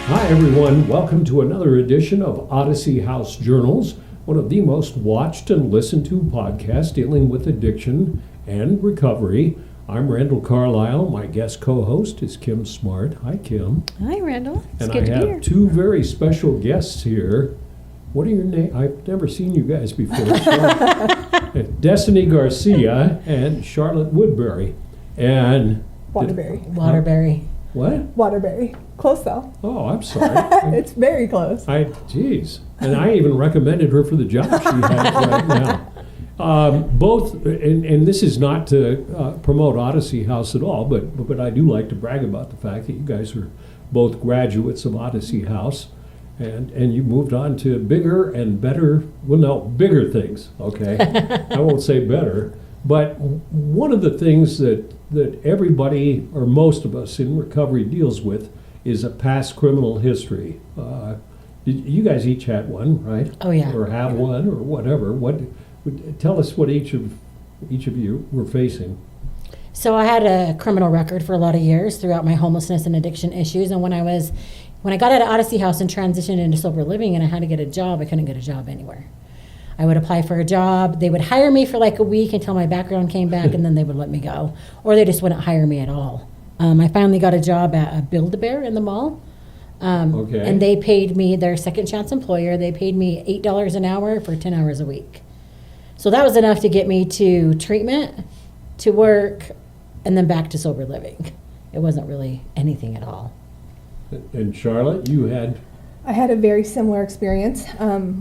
Hi everyone, welcome to another edition of Odyssey House Journals, one of the most watched and listened to podcasts dealing with addiction and recovery. I'm Randall Carlisle. My guest co-host is Kim Smart. Hi, Kim. Hi, Randall. It's and good to I be have here. two very special guests here. What are your names? I've never seen you guys before. Destiny Garcia and Charlotte Woodbury. And Waterbury. Waterbury. what? Waterbury. Close though. Oh, I'm sorry. It's very close. Geez. And I even recommended her for the job she has right now. Both, and this is not to promote Odyssey House at all, but I do like to brag about the fact that you guys are both graduates of Odyssey House, and you moved on to bigger and better, well, no, bigger things, okay? I won't say better, but one of the things that everybody, or most of us in recovery deals with, is a past criminal history. You guys each had one, right? Oh, yeah. Or have one, or whatever. Tell us what each of you were facing. So I had a criminal record for a lot of years throughout my homelessness and addiction issues. And when I got out of Odyssey House and transitioned into sober living and I had to get a job, I couldn't get a job anywhere. I would apply for a job. They would hire me for like a week until my background came back, and then they would let me go. Or they just wouldn't hire me at all. I finally got a job at a Build-A-Bear in the mall. Okay. And they paid me, their second chance employer, they paid me $8 an hour for 10 hours a week. So that was enough to get me to treatment, to work, and then back to sober living. It wasn't really anything at all. And Charlotte, you had... I had a very similar experience.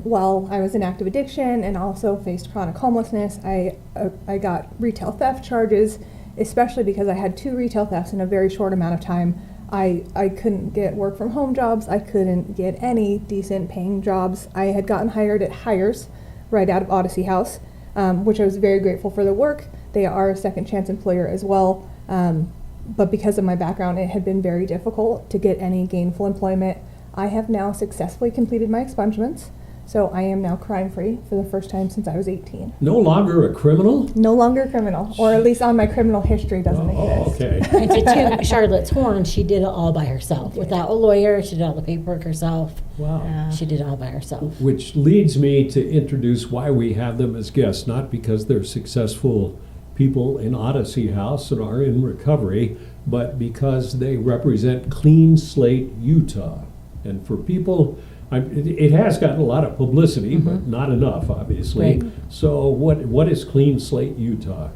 While I was in active addiction and also faced chronic homelessness, I got retail theft charges, especially because I had 2 retail thefts in a very short amount of time. I couldn't get work from home jobs. I couldn't get any decent paying jobs. I had gotten hired at Hires right out of Odyssey House, which I was very grateful for the work. They are a second chance employer as well. But because of my background, it had been very difficult to get any gainful employment. I have now successfully completed my expungements, so I am now crime-free for the first time since I was 18. No longer a criminal? No longer a criminal, or at least on my criminal history doesn't exist. Okay. And to toot Charlotte's horn, she did it all by herself. Without a lawyer, she did all the paperwork herself. Wow. She did it all by herself. Which leads me to introduce why we have them as guests, not because they're successful people in Odyssey House and are in recovery, but because they represent Clean Slate Utah. And for people, it has gotten a lot of publicity, but not enough, obviously. Right. So what is Clean Slate Utah?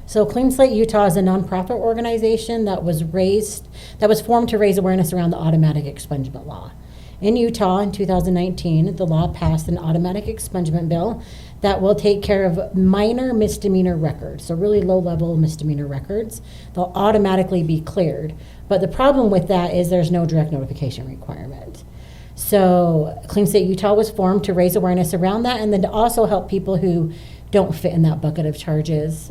So Clean Slate Utah is a nonprofit organization that was formed to raise awareness around the automatic expungement law. In Utah in 2019, the law passed an automatic expungement bill that will take care of minor misdemeanor records, so really low-level misdemeanor records. They'll automatically be cleared. But the problem with that is there's no direct notification requirement. So Clean Slate Utah was formed to raise awareness around that, and then to also help people who don't fit in that bucket of charges,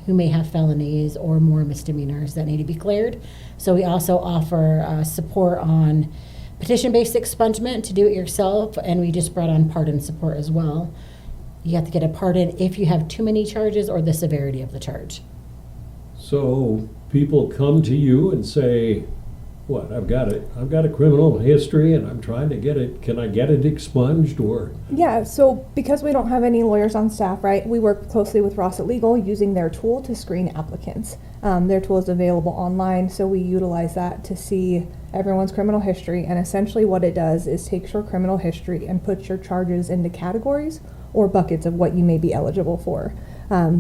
who may have felonies or more misdemeanors that need to be cleared. So we also offer support on petition-based expungement to do it yourself, and we just brought on pardon support as well. You have to get a pardon if you have too many charges or the severity of the charge. So people come to you and say, what, I've got a criminal history and I'm trying to get it, can I get it expunged or? Yeah, so because we don't have any lawyers on staff, right, we work closely with Rossett Legal using their tool to screen applicants. Their tool is available online, so we utilize that to see everyone's criminal history, and essentially what it does is takes your criminal history and puts your charges into categories or buckets of what you may be eligible for.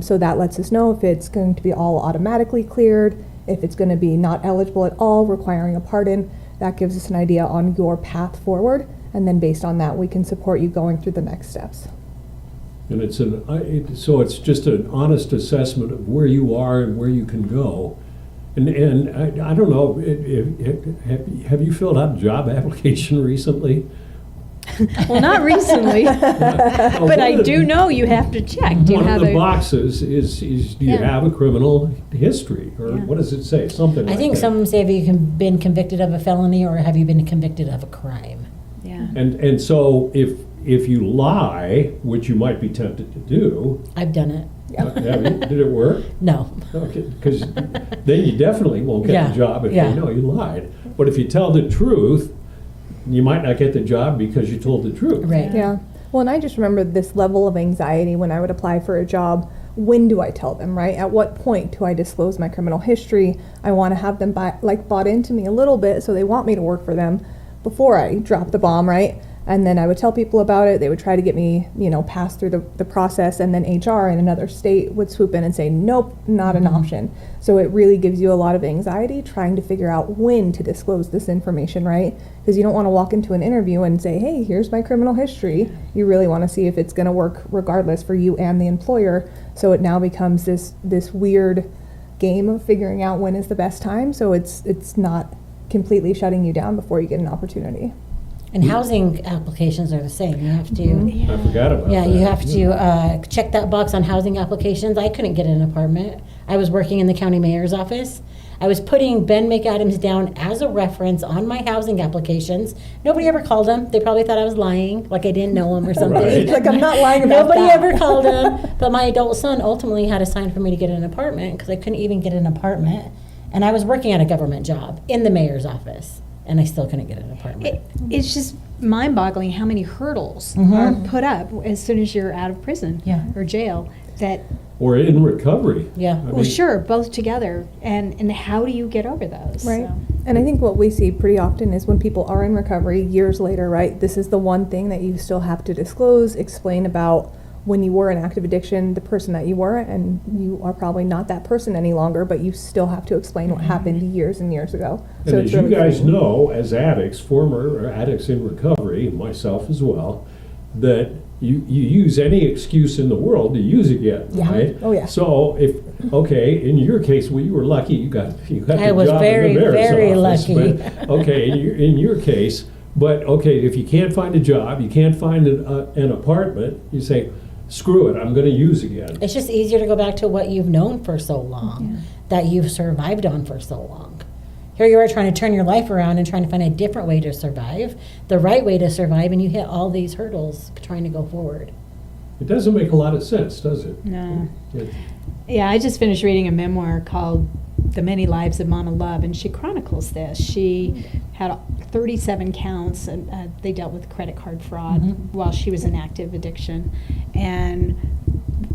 So that lets us know if it's going to be all automatically cleared, if it's going to be not eligible at all, requiring a pardon. That gives us an idea on your path forward, and then based on that, we can support you going through the next steps. And so it's just an honest assessment of where you are and where you can go. And I don't know, have you filled out a job application recently? Well, not recently, but I do know you have to check. Do you One have of the a boxes is do you have a criminal history? Or what does it say? Something like I think that. some say have you been convicted of a felony or have you been convicted of a crime? Yeah. And so if you lie, which you might be tempted to do, I've done it. Did it work? No. Okay, because then you definitely won't get Yeah, the job if yeah. you know you lied. But if you tell the truth, you might not get the job because you told the truth. Right. Yeah. Well, and I just remember this level of anxiety when I would apply for a job. When do I tell them, right? At what point do I disclose my criminal history? I want to have them bought into me a little bit, so they want me to work for them before I drop the bomb, right? And then I would tell people about it. They would try to get me, passed through the process, and then HR in another state would swoop in and say, nope, not an option. So it really gives you a lot of anxiety trying to figure out when to disclose this information, right? Because you don't want to walk into an interview and say, hey, here's my criminal history. You really want to see if it's going to work regardless for you and the employer. So it now becomes this weird game of figuring out when is the best time. So it's not completely shutting you down before you get an opportunity. And housing applications are the same. You have to, I forgot about that. yeah, you have to check that box on housing applications. I couldn't get an apartment. I was working in the county mayor's office. I was putting Ben McAdams down as a reference on my housing applications. Nobody ever called him. They probably thought I was lying, like I didn't know him or something. Right. Like, I'm not lying about Nobody that. ever called him. But my adult son ultimately had to sign for me to get an apartment because I couldn't even get an apartment. And I was working at a government job in the mayor's office, and I still couldn't get an apartment. It's just mind-boggling how many hurdles Mhm. are put up as soon as you're out of prison Yeah. or jail that, Or in recovery. Yeah. I well, mean, sure, both together. And how do you get over those? Right. So. And I think what we see pretty often is when people are in recovery years later, right? This is the one thing that you still have to disclose, explain about when you were in active addiction, the person that you were, and you are probably not that person any longer, but you still have to explain what happened years and years ago. And as you really guys freeing. know, as addicts, former addicts in recovery, myself as well, that you use any excuse in the world to use again, Yeah. right? Oh, yeah. So in your case, well, you were lucky. You got I the was job very, in the mayor's very office, lucky. But, okay, in your case, but okay, if you can't find a job, you can't find an apartment, you say, screw it, I'm going to use again. It's just easier to go back to what you've known for so long, that you've survived on for so long. Here you are trying to turn your life around and trying to find a different way to survive, the right way to survive, and you hit all these hurdles trying to go forward. It doesn't make a lot of sense, does it? No. It- Yeah, I just finished reading a memoir called The Many Lives of Mama Love, and she chronicles this. She had 37 counts, and they dealt with credit card fraud Mhm. while she was in active addiction. And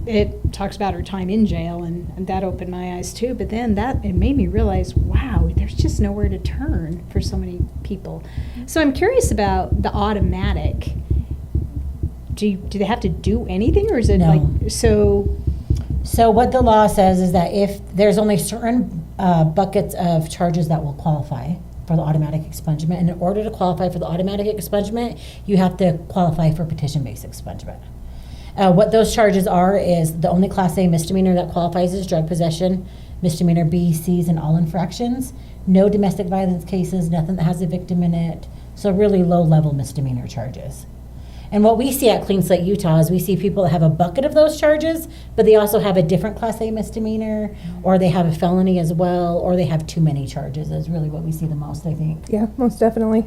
it talks about her time in jail, and that opened my eyes too. But then it made me realize, wow, there's just nowhere to turn for so many people. So I'm curious about the automatic. Do they have to do anything, or is it No. like so? So what the law says is that if there's only certain buckets of charges that will qualify for the automatic expungement, and in order to qualify for the automatic expungement, you have to qualify for petition-based expungement. What those charges are is the only Class A misdemeanor that qualifies is drug possession, misdemeanor B, C's, and all infractions. No domestic violence cases, nothing that has a victim in it. So really low-level misdemeanor charges. And what we see at Clean Slate Utah is we see people that have a bucket of those charges, but they also have a different Class A misdemeanor, or they have a felony as well, or they have too many charges is really what we see the most, I think. Yeah, most definitely.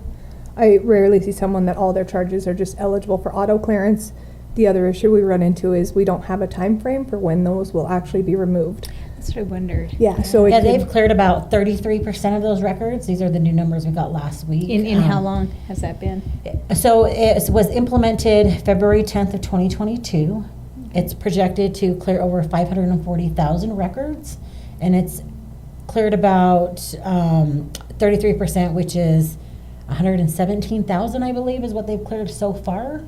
I rarely see someone that all their charges are just eligible for auto clearance. The other issue we run into is we don't have a time frame for when those will actually be removed. That's what I wondered. Yeah, so it Yeah, could- they've cleared about 33% of those records. These are the new numbers we got last week. In how long has that been? So it was implemented February 10th of 2022. It's projected to clear over 540,000 records, and it's cleared about 33%, which is 117,000, I believe, is what they've cleared so far.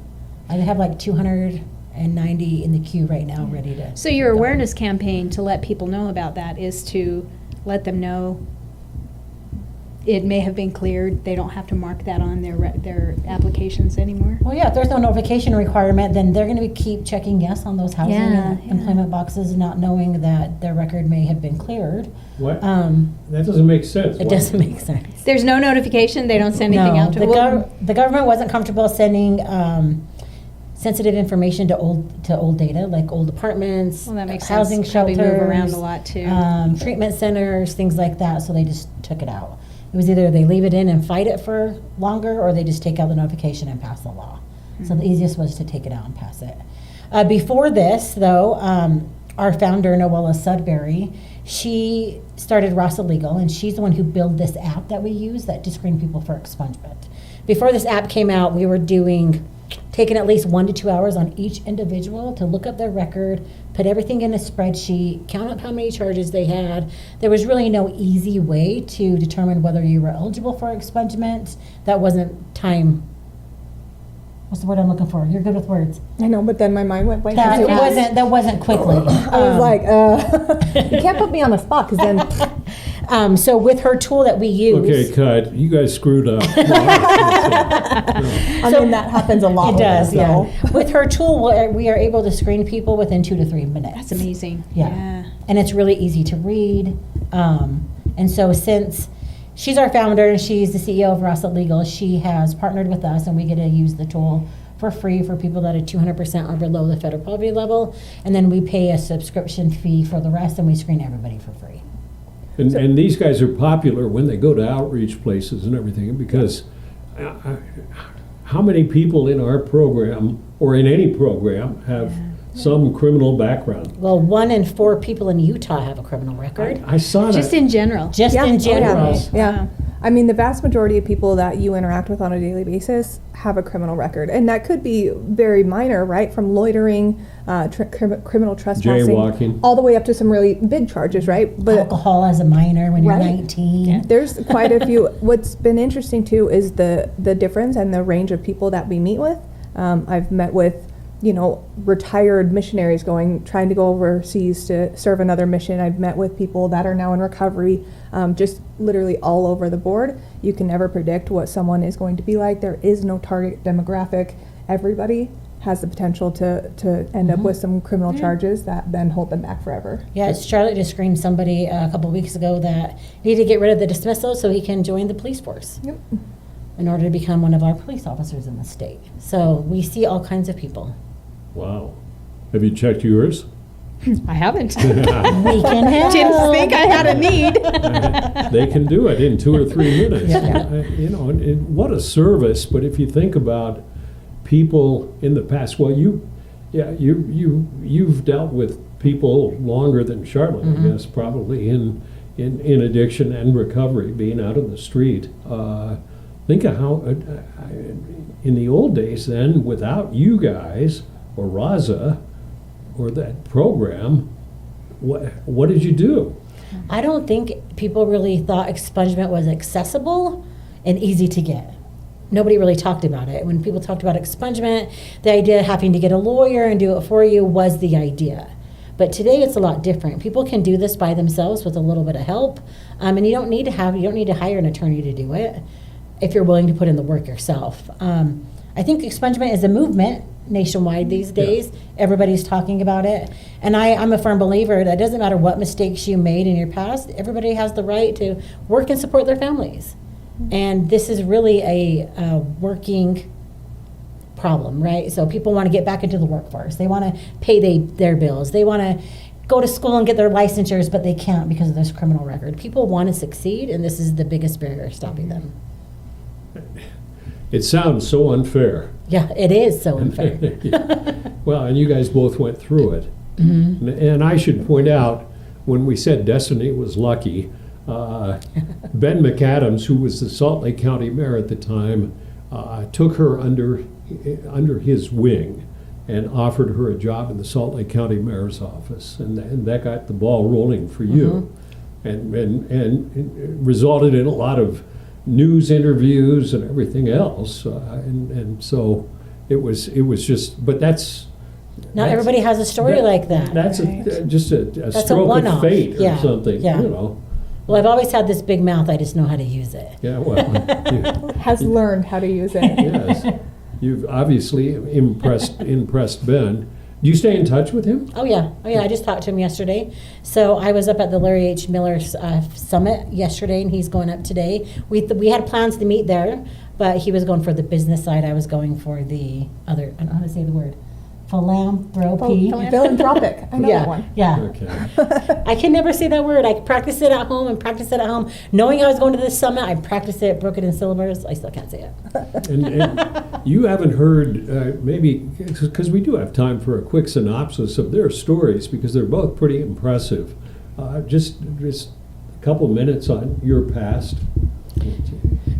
I have like 290 in the queue right now, ready to. So your go. awareness campaign to let people know about that is to let them know it may have been cleared. They don't have to mark that on their applications anymore. Well, yeah, if there's no notification requirement, then they're going to keep checking yes on those housing and Yeah, yeah. employment boxes, not knowing that their record may have been cleared. What? That doesn't make sense. It Why? doesn't make sense. There's no notification. They don't send anything No, out to the, them. the government wasn't comfortable sending sensitive information to old data, like old apartments, Well, that makes housing sense. Probably shelters, move around a lot too. treatment centers, things like that. So they just took it out. It was either they leave it in and fight it for longer, or they just take out the notification and pass the law. So the easiest was to take it out and pass it. Before this, though, our founder, Noella Sudbury, she started Rasa Legal, and she's the one who built this app that we use to screen people for expungement. Before this app came out, we were taking at least 1 to 2 hours on each individual to look up their record, put everything in a spreadsheet, count up how many charges they had. There was really no easy way to determine whether you were eligible for expungement. That wasn't time. What's the word I'm looking for? You're good with words. I know, but then my mind went blank. That as you asked. wasn't quickly. I was like, you can't put me on the spot because then. So with her tool that we use. Okay, cut. You guys screwed up. I mean, that happens a lot. It with does, us, yeah. so. With her tool, we are able to screen people within 2 to 3 minutes. That's amazing. Yeah. And it's really easy to read. And so since she's our founder and she's the CEO of Rasa Legal, she has partnered with us, and we get to use the tool for free for people that are 200% or below the federal poverty level. And then we pay a subscription fee for the rest, and we screen everybody for free. And these guys are popular when they go to outreach places and everything, because how many people in our program or in any program have some criminal background? Well, 1 in 4 people in Utah have a criminal record. I saw that. Just in general. Just Yeah. in Oh, general. Yeah. I mean, the vast majority of people that you interact with on a daily basis have a criminal record. And that could be very minor, right? From loitering, criminal trespassing. Jaywalking. All the way up to some really big charges, right? But Alcohol as a minor when you're Right. 19. there's quite a few. What's been interesting too is the difference and the range of people that we meet with. I've met with, retired missionaries trying to go overseas to serve another mission. I've met with people that are now in recovery, just literally all over the board. You can never predict what someone is going to be like. There is no target demographic. Everybody has the potential to end up with some criminal charges that then hold them back forever. Yeah, it's Charlotte just screened somebody a couple of weeks ago that needed to get rid of the dismissal so he can join the police force Yep. in order to become one of our police officers in the state. So we see all kinds of people. Wow. Have you checked yours? I haven't. We can help. Didn't think I had a need. They can do it in 2 or 3 minutes. Yeah. What a service. But if you think about people in the past, well, you've dealt with people longer than Charlotte, I guess, probably in addiction and recovery, being out on the street. Think of how in the old days, then, without you guys or Raza or that program, what did you do? I don't think people really thought expungement was accessible and easy to get. Nobody really talked about it. When people talked about expungement, the idea of having to get a lawyer and do it for you was the idea. But today it's a lot different. People can do this by themselves with a little bit of help, and you don't need to hire an attorney to do it if you're willing to put in the work yourself. I think expungement is a movement nationwide these days. Everybody's talking about it. And I'm a firm believer that it doesn't matter what mistakes you made in your past, everybody has the right to work and support their families. And this is really a working problem, right? So people want to get back into the workforce. They want to pay their bills. They want to go to school and get their licensures, but they can't because of this criminal record. People want to succeed, and this is the biggest barrier stopping them. It sounds so unfair. Yeah, it is so unfair. Well, and you guys both went through it. Mm-hmm. And I should point out, when we said Destiny was lucky, Ben McAdams, who was the Salt Lake County mayor at the time, took her under his wing and offered her a job in the Salt Lake County mayor's office, and that got the ball rolling for you, and resulted in a lot of news interviews and everything else, and so it was just. But Not everybody has a story like that. That's just a That's a stroke one-off. of fate or Yeah, something, yeah. Well, I've always had this big mouth. I just know how to use it. Yeah, well, Has learned how to use it. yes, you've obviously impressed Ben. Do you stay in touch with him? Oh yeah. I just talked to him yesterday. So I was up at the Larry H. Miller Summit yesterday, and he's going up today. We had plans to meet there, but he was going for the business side. I was going for the other. I don't know how to say the word. philanthropy. Philanthropic. I know that one. Yeah. Okay. I can never say that word. I practiced it at home and practiced it at home. Knowing I was going to this summit, I practiced it, broke it in syllables. I still can't say it. And you haven't heard, maybe, because we do have time for a quick synopsis of their stories, because they're both pretty impressive. Just a couple minutes on your past.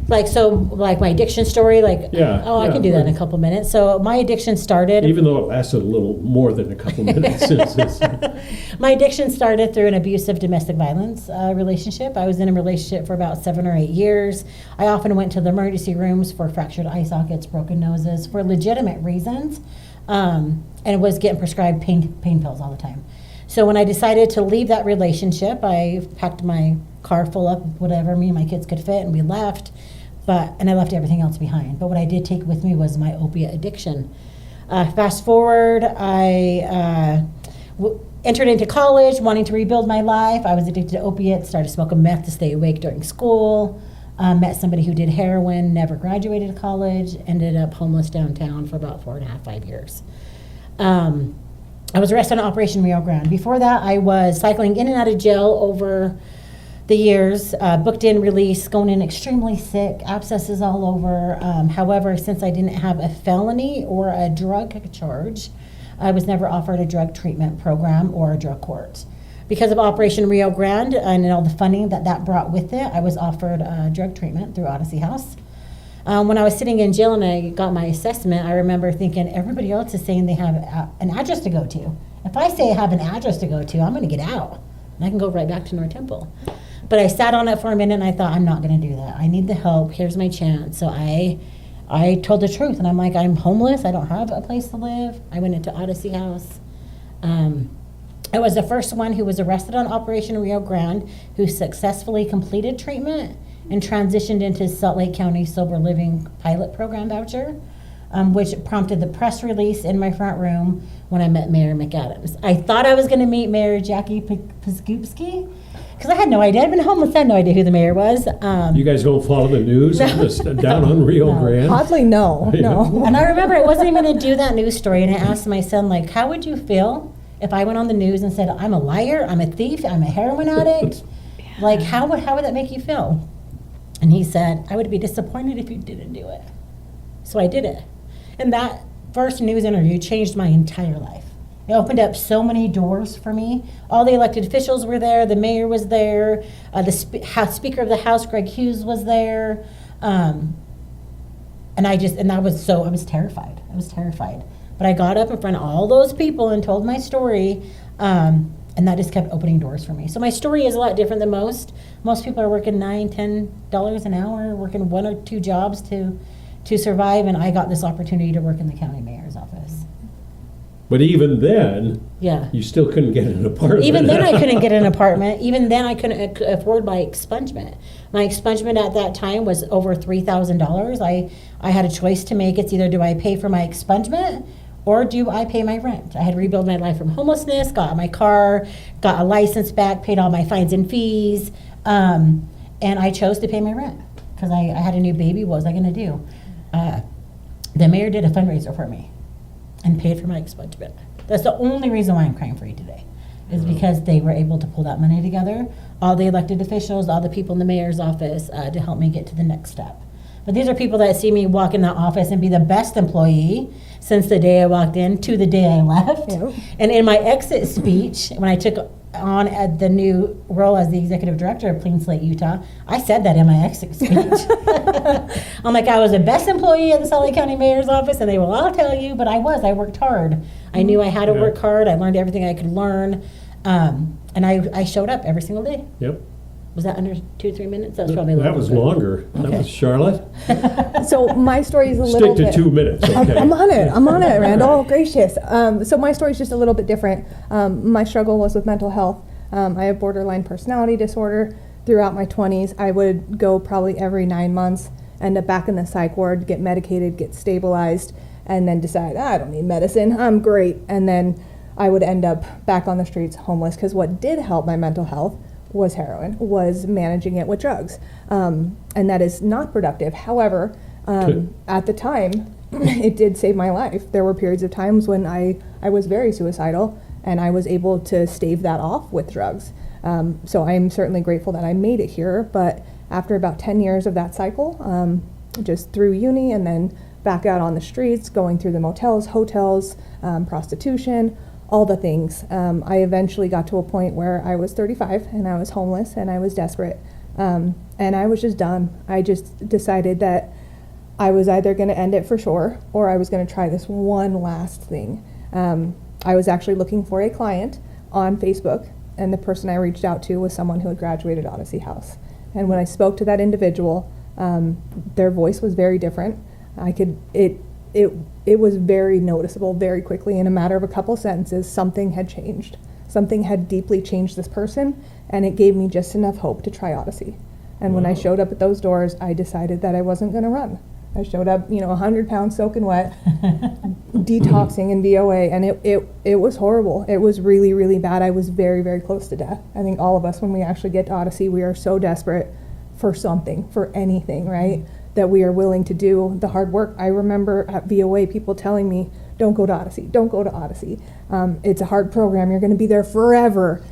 Like my addiction story, I can do that in a couple minutes. So my addiction started. Even though it lasted a little more than a couple minutes. My addiction started through an abusive domestic violence relationship. I was in a relationship for about 7 or 8 years. I often went to the emergency rooms for fractured eye sockets, broken noses, for legitimate reasons, and was getting prescribed pain pills all the time. So when I decided to leave that relationship, I packed my car full up with whatever me and my kids could fit, and we left. And I left everything else behind. But what I did take with me was my opiate addiction. Fast forward, I entered into college, wanting to rebuild my life. I was addicted to opiates, started smoking meth to stay awake during school. Met somebody who did heroin, never graduated college, ended up homeless downtown for about 4.5, 5 years. I was arrested on Operation Rio Grande. Before that, I was cycling in and out of jail over the years, booked in, released, going in extremely sick, abscesses all over. However, since I didn't have a felony or a drug charge, I was never offered a drug treatment program or a drug court. Because of Operation Rio Grande and all the funding that brought with it, I was offered drug treatment through Odyssey House. When I was sitting in jail and I got my assessment, I remember thinking, everybody else is saying they have an address to go to. If I say I have an address to go to, I'm going to get out. And I can go right back to North Temple. But I sat on it for a minute and I thought, I'm not going to do that. I need the help. Here's my chance. So I told the truth. And I'm like, I'm homeless. I don't have a place to live. I went into Odyssey House. I was the first one who was arrested on Operation Rio Grande who successfully completed treatment and transitioned into Salt Lake County Sober Living Pilot Program voucher, which prompted the press release in my front room when I met Mayor McAdams. I thought I was going to meet Mayor Jackie Paskupski, because I had no idea. I'd been homeless, I had no idea who the mayor was. You guys don't follow the news down on Rio Grande? Oddly, no. And I remember I wasn't even going to do that news story, and I asked my son, how would you feel if I went on the news and said, I'm a liar, I'm a thief, I'm a heroin addict? How would that make you feel? And he said, I would be disappointed if you didn't do it. So I did it. And that first news interview changed my entire life. It opened up so many doors for me. All the elected officials were there. The mayor was there. The Speaker of the House, Greg Hughes, was there. I was terrified. I was terrified. But I got up in front of all those people and told my story. And that just kept opening doors for me. So my story is a lot different than most. Most people are working $9, $10 an hour, working 1 or 2 jobs to survive, and I got this opportunity to work in the county mayor's office. But even then, yeah, you still couldn't get an apartment. Even then I couldn't get an apartment. Even then I couldn't afford my expungement. My expungement at that time was over $3,000. I had a choice to make. It's either do I pay for my expungement or do I pay my rent? I had rebuilt my life from homelessness, got my car, got a license back, paid all my fines and fees, and I chose to pay my rent because I had a new baby. What was I going to do? The mayor did a fundraiser for me and paid for my expungement. That's the only reason why I'm crying for you today, is because they were able to pull that money together, all the elected officials, all the people in the mayor's office, to help me get to the next step. But these are people that see me walk in that office and be the best employee since the day I walked in to the day I left. Yep. And in my exit speech, when I took on at the new role as the executive director of Clean Slate Utah, I said that in my exit speech. I'm like, I was the best employee at the Salt Lake County Mayor's office, and they will all tell you, but I worked hard. I knew I had to work hard. I learned everything I could learn. And I showed up every single day. Yep. Was that under 2 or 3 minutes? That was probably a little That was bit. longer. Okay. That was Charlotte. So my story is a little Stick bit... to 2 minutes, okay? I'm on it, Randall. Oh, gracious. So my story is just a little bit different. My struggle was with mental health. I have borderline personality disorder. Throughout my 20s, I would go probably every 9 months, end up back in the psych ward, get medicated, get stabilized, and then decide, I don't need medicine, I'm great. And then I would end up back on the streets homeless, because what did help my mental health was heroin, was managing it with drugs. And that is not productive. However, at the time, it did save my life. There were periods of times when I was very suicidal, and I was able to stave that off with drugs. So I'm certainly grateful that I made it here, but after about 10 years of that cycle, just through uni and then back out on the streets, going through the motels, hotels, prostitution, all the things, I eventually got to a point where I was 35 and I was homeless and I was desperate, and I was just done. I just decided that I was either going to end it for sure or I was going to try this one last thing. I was actually looking for a client on Facebook, and the person I reached out to was someone who had graduated Odyssey House. And when I spoke to that individual, their voice was very different. It was very noticeable very quickly. In a matter of a couple sentences, something had changed. Something had deeply changed this person, and it gave me just enough hope to try Odyssey. And when I showed up at those doors, I decided that I wasn't going to run. I showed up, 100 pounds soaking wet, detoxing in VOA, and it was horrible. It was really, really bad. I was very, very close to death. I think all of us, when we actually get to Odyssey, we are so desperate for something, for anything, right? That we are willing to do the hard work. I remember at VOA people telling me, don't go to Odyssey, don't go to Odyssey. It's a hard program, you're gonna be there forever.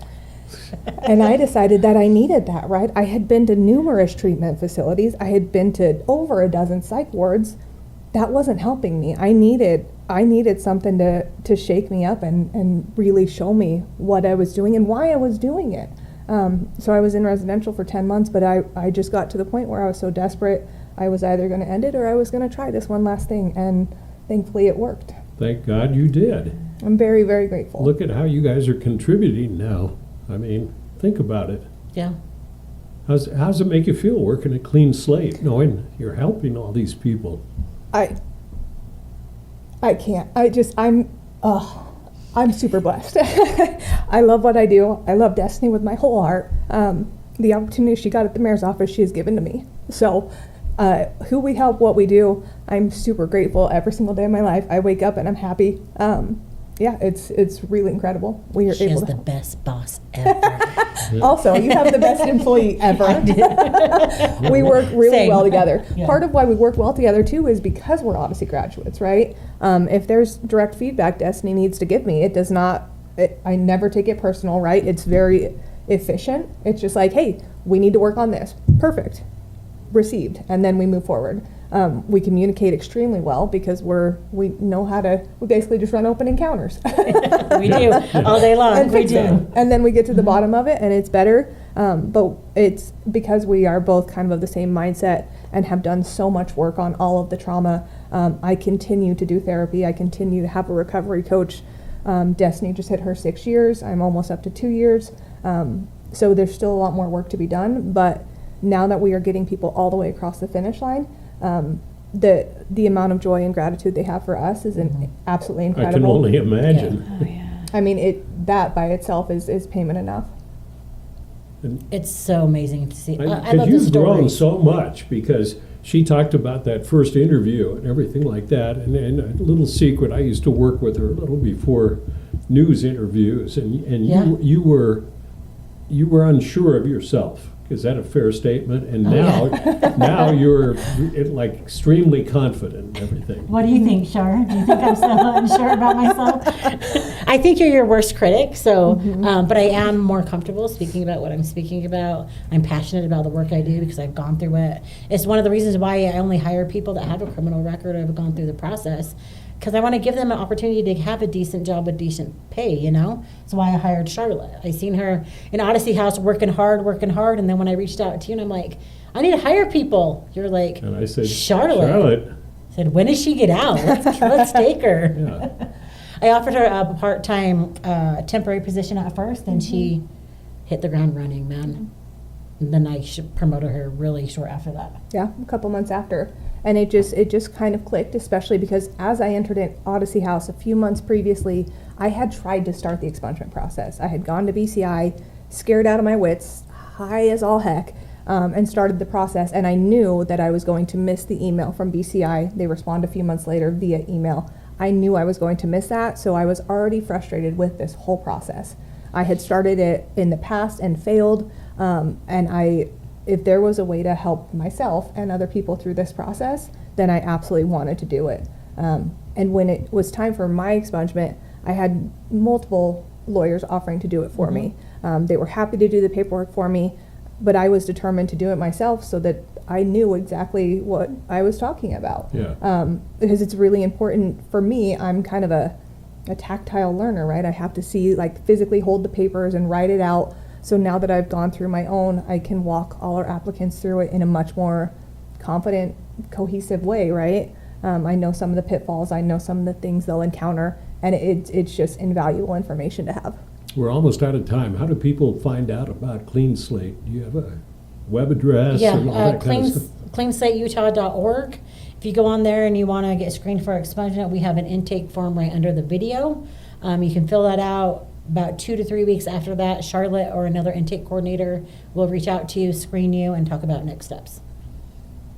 And I decided that I needed that, right? I had been to numerous treatment facilities. I had been to over a dozen psych wards. That wasn't helping me. I needed something to shake me up and really show me what I was doing and why I was doing it. So I was in residential for 10 months, but I just got to the point where I was so desperate, I was either going to end it or I was going to try this one last thing, and thankfully it worked. Thank God you did. I'm very, very grateful. Look at how you guys are contributing now. I mean, think about it. Yeah. How's it make you feel working a clean slate, knowing you're helping all these people? I can't. I'm super blessed. I love what I do. I love Destiny with my whole heart. The opportunity she got at the mayor's office, she has given to me. So who we help, what we do, I'm super grateful every single day of my life. I wake up and I'm happy. Yeah, it's really incredible. We are She able has to the help. best boss ever. Also, you have the best employee ever. We work really Same. well together. Yeah. Part of why we work well together too is because we're Odyssey graduates, right? If there's direct feedback Destiny needs to give me, I never take it personal, right? It's very efficient. It's just like, hey, we need to work on this. Perfect. Received. And then we move forward. We communicate extremely well because we basically just run open encounters. We do, all day long, And we fix it. do. And then we get to the bottom of it and it's better. But it's because we are both kind of the same mindset and have done so much work on all of the trauma. I continue to do therapy. I continue to have a recovery coach. Destiny just hit her 6 years. I'm almost up to 2 years. So there's still a lot more work to be done. But now that we are getting people all the way across the finish line, the amount of joy and gratitude they have for us is absolutely incredible. I can only imagine. Oh, yeah. I mean, that by itself is payment enough. It's so amazing to see. I love Because the you've grown stories. so much, because she talked about that first interview and everything like that. And a little secret, I used to work with her a little before news interviews, and Yeah. you were unsure of yourself. Is that a fair statement? And now you're like extremely confident in everything. What do you think, Shar? Do you think I'm still unsure about myself? I think you're your worst critic, so, but I am more comfortable speaking about what I'm speaking about. I'm passionate about the work I do because I've gone through it. It's one of the reasons why I only hire people that have a criminal record or have gone through the process, because I want to give them an opportunity to have a decent job with decent pay, That's why I hired Charlotte. I seen her in Odyssey House working hard, and then when I reached out to you, and I'm like, I need to hire people. You're like, And I said, Charlotte. I said, when does she get out? Let's take her. Yeah. I offered her a part-time temporary position at first, and she hit the ground running, man. And then I promoted her really short after that. Yeah, a couple months after. And it just kind of clicked, especially because as I entered in Odyssey House a few months previously, I had tried to start the expungement process. I had gone to BCI, scared out of my wits, high as all heck, and started the process. And I knew that I was going to miss the email from BCI. They respond a few months later via email. I knew I was going to miss that, so I was already frustrated with this whole process. I had started it in the past and failed, if there was a way to help myself and other people through this process, then I absolutely wanted to do it. And when it was time for my expungement, I had multiple lawyers offering to do it for me. They were happy to do the paperwork for me, but I was determined to do it myself so that I knew exactly what I was talking about. Yeah. Because it's really important for me. I'm kind of a tactile learner, right? I have to see, like, physically hold the papers and write it out. So now that I've gone through my own, I can walk all our applicants through it in a much more confident, cohesive way, right? I know some of the pitfalls, I know some of the things they'll encounter, and it's just invaluable information to have. We're almost out of time. How do people find out about Clean Slate? Do you have a web address Yeah, and all that kind of stuff? cleanslateutah.org. If you go on there and you want to get screened for expungement, we have an intake form right under the video. You can fill that out. About 2 to 3 weeks after that, Charlotte or another intake coordinator will reach out to you, screen you, and talk about next steps.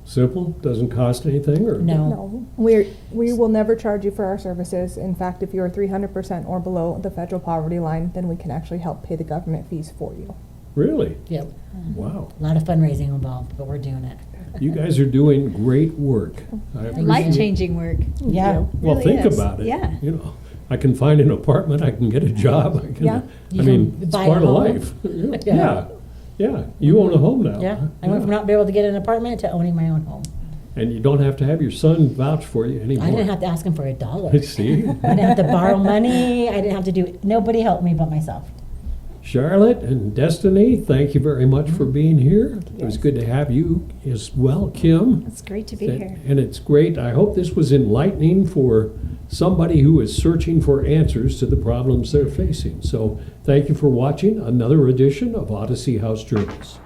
Simple? Doesn't cost anything? Or No. No, we will never charge you for our services. In fact, if you're 300% or below the federal poverty line, then we can actually help pay the government fees for you. Really? Yep. Wow. A lot of fundraising involved, but we're doing it. You guys are doing great work. I appreciate it. Life-changing work. Yeah. Well, Really think is. about it. Yeah. You know, I can find an apartment, I can get a job, I can, Yeah. You I mean, can it's buy a part of home. life. Yeah. Yeah, yeah. You own a home now. Yeah. I went from not being able to get an apartment to owning my own home. And you don't have to have your son vouch for you anymore. I didn't have to ask him for $1. See? I didn't have to borrow money. I didn't have to do, nobody helped me but myself. Charlotte and Destiny, thank you very much for being here. It was good to have you as well, Kim. It's great to be here. And it's great. I hope this was enlightening for somebody who is searching for answers to the problems they're facing. So thank you for watching another edition of Odyssey House Journals.